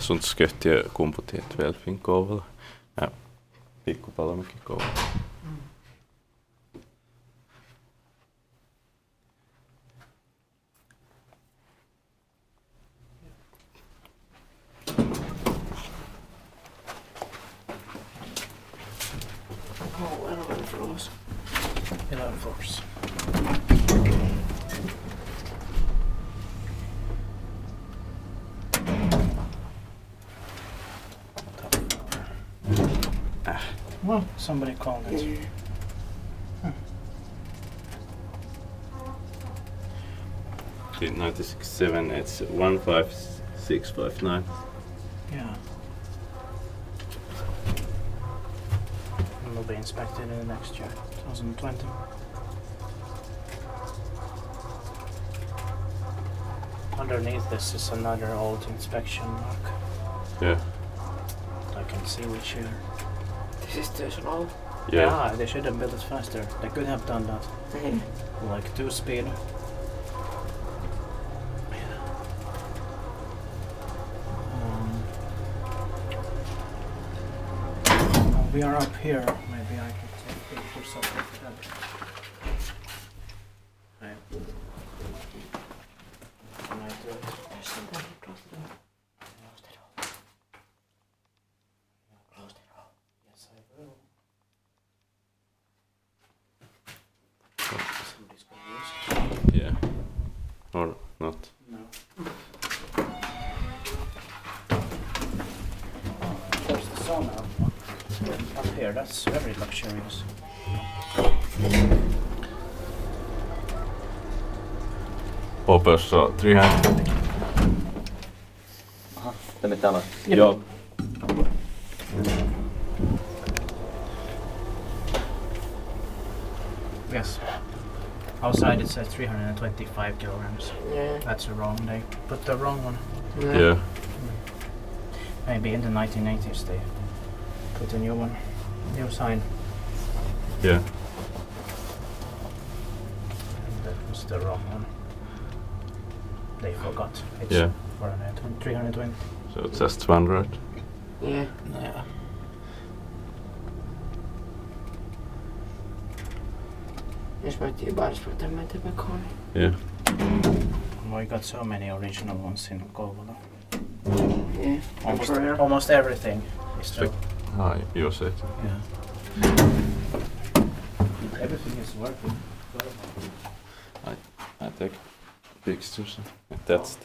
Sundsköttie Kumputie 12 in Kouvola ja Pikku-Palomäki Kouvola. Oh, 11 floors. 11 floors. Well, somebody called it. Yeah. In 96.7 it's 15659. Yeah. And will be inspected in the next year, 2020. Underneath this is another old inspection mark. Yeah. I can see which year. This is too slow. Yeah. They should have built it faster. They could have done that. Yeah. Like 2 speed. We are up here. Maybe I could take pictures of that. Right. Can I do it? There's somebody close the door. Close the door. Close the door. Yes, I will. Somebody's gonna use it. Yeah. Or not. No. There's the sauna up here. That's very luxurious. Opessa 300. Aha, tänne täällä. Joo. Yes. Outside it says 325 kilograms. Yeah. That's wrong. They put the wrong one. Yeah. Maybe in the 1980s they put a new one. New sign. Yeah. And that was the wrong one. They forgot. It's Yeah. 320. So it's just one, right? Yeah. Yeah. Jos mä etsin baarissa, mutta mä etsin Kone. Yeah. We got so many original ones in Kouvola. Yeah. Almost everything is still. You said. Yeah. Everything is working. I take pictures. That's